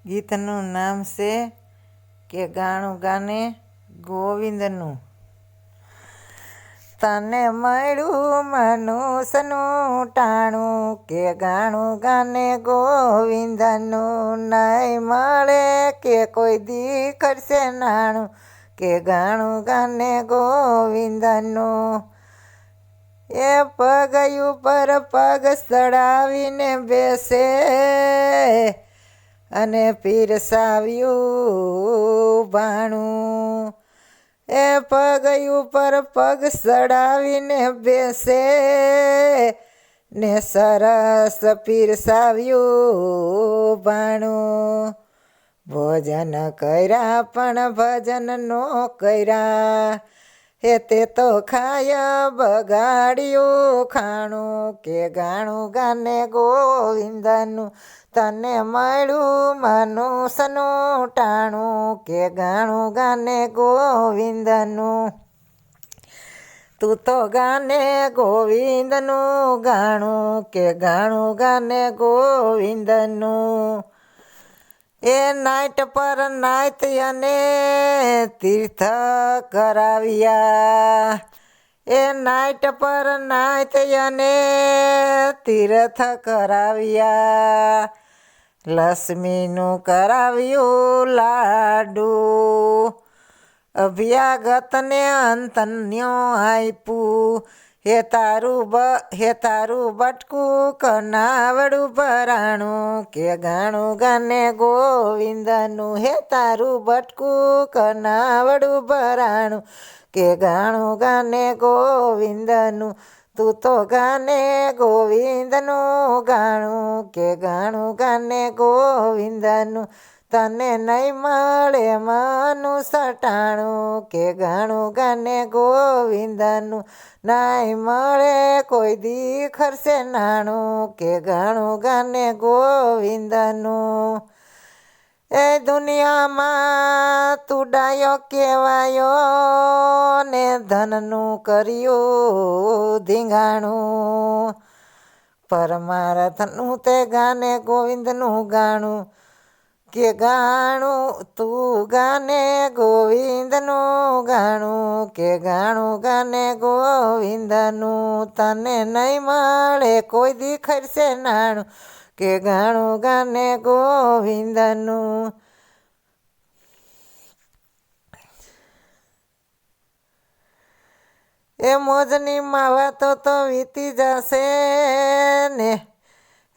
ગીતનું નામ છે કે ગાણું ગાને ગોવિંદનું. તને મળ્યું મનુષ્યનું ટાણું કે ગાણું ગાને ગોવિંદનું. નહીં મળે કે કોઈ દી ખર્ચે નાણું કે ગાણું ગાને ગોવિંદનું. એ પગ ઉપર પગ ચડાવીને બેસે અને પીરસાવ્યું ભાણું. એ પગ ઉપર પગ ચડાવીને બેસે ને સરસ પીરસાવ્યું ભાણું. ભોજન કર્યા પણ ભજન નો કર્યા હે તે તો ખાય બગાડ્યું ખાણું કે ગાણું ગાને ગોવિંદનું. તને મળ્યું મનુષ્યનું ટાણું કે ગાણું ગાને ગોવિંદનું. તું તો ગાને ગોવિંદનું ગાણું કે ગાણું ગાને ગોવિંદનું. એ નાઈટ પર નાઈટ અને તીર્થ કરાવ્યા. એ નાઈટ પર નાઈટ અને તીર્થ કરાવ્યા. લક્ષ્મીનું કરાવ્યું લાડુ. અભ્યાગતને અંતન્યો આપ્યું. હે તારું બટકું કનાવડું ભરાણું કે ગાણું ગાને ગોવિંદનું. હે તારું બટકું કનાવડું ભરાણું કે ગાણું ગાને ગોવિંદનું. તું તો ગાને ગોવિંદનું ગાણું કે ગાણું ગાને ગોવિંદનું. તને નહીં મળે મનુષ્ય ટાણું કે ગાણું ગાને ગોવિંદનું. નહીં મળે કોઈ દી ખર્ચે નાણું કે ગાણું ગાને ગોવિંદનું. એ દુનિયામાં તું ડાયો કહેવાયો ને ધનનું કર્યું ધીંગાણું. પરમાર્થનું તે ગાને ગોવિંદનું ગાણું કે ગાણું તું ગાને ગોવિંદનું ગાણું કે ગાણું ગાને ગોવિંદનું. તને નહીં મળે કોઈ દી ખર્ચે નાણું કે ગાણું ગાને ગોવિંદનું. એ મોજની વાતો તો વીતી જશે ને.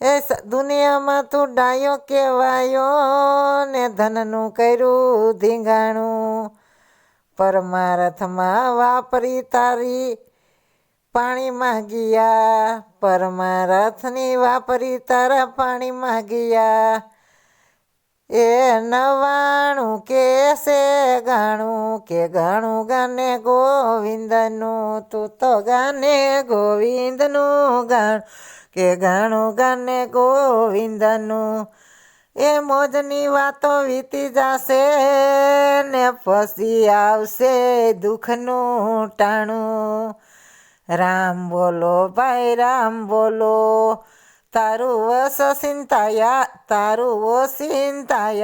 એ દુનિયામાં તું ડાયો કહેવાયો ને ધનનું કર્યું ધીંગાણું. પરમાર્થમાં વાપરી તારી પાણીમાં ગયા. પરમાર્થની વાપરી તારા પાણીમાં ગયા. એ નવાણું કેસે ગાણું કે ગાણું ગાને ગોવિંદનું. તું તો ગાને ગોવિંદનું ગાણું કે ગાણું ગાને ગોવિંદનું. એ મોજની વાતો વીતી જશે ને પછી આવશે દુઃખનું ટાણું. રામ બોલો ભાઈ રામ બોલો. તારું ઓસિંતાયા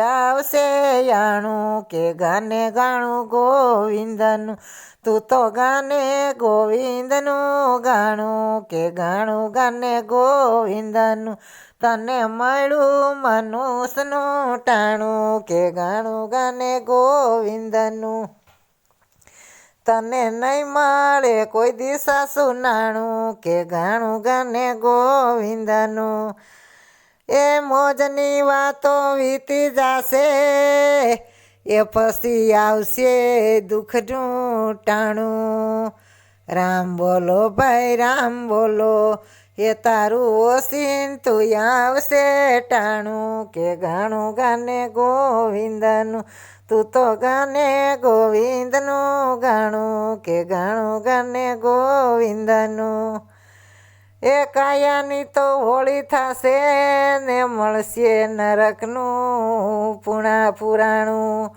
આવશે યાણું કે ગાને ગાણું ગોવિંદનું. તું તો ગાને ગોવિંદનું ગાણું કે ગાણું ગાને ગોવિંદનું. તને મળ્યું મનુષ્યનું ટાણું કે ગાણું ગાને ગોવિંદનું. તને નહીં મળે કોઈ દી સાસુ નાણું કે ગાણું ગાને ગોવિંદનું. એ મોજની વાતો વીતી જશે એ પછી આવશે દુઃખનું ટાણું. રામ બોલો ભાઈ રામ બોલો. એ તારું ઓસિંતું આવશે ટાણું કે ગાણું ગાને ગોવિંદનું. તું તો ગાને ગોવિંદનું ગાણું કે ગાણું ગાને ગોવિંદનું. એ કાયાની તો હોળી થશે ને મળશે નરકનું પુરાણું.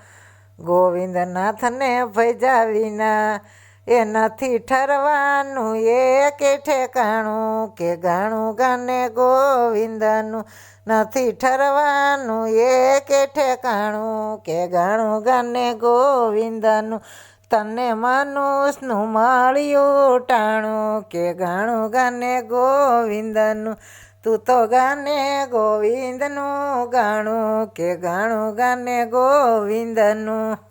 ગોવિંદનાથને ભજ્યા વિના એ નથી ઠરવાનું એકે ઠેકાણું કે ગાણું ગાને ગોવિંદનું નથી ઠરવાનું એકે ઠેકાણું કે ગાણું ગાને ગોવિંદનું તને મનુષ્યનું મળ્યું ટાણું કે ગાણું ગાને ગોવિંદનું તું તો ગાને ગોવિંદનું ગાણું કે ગાણું ગાને ગોવિંદનું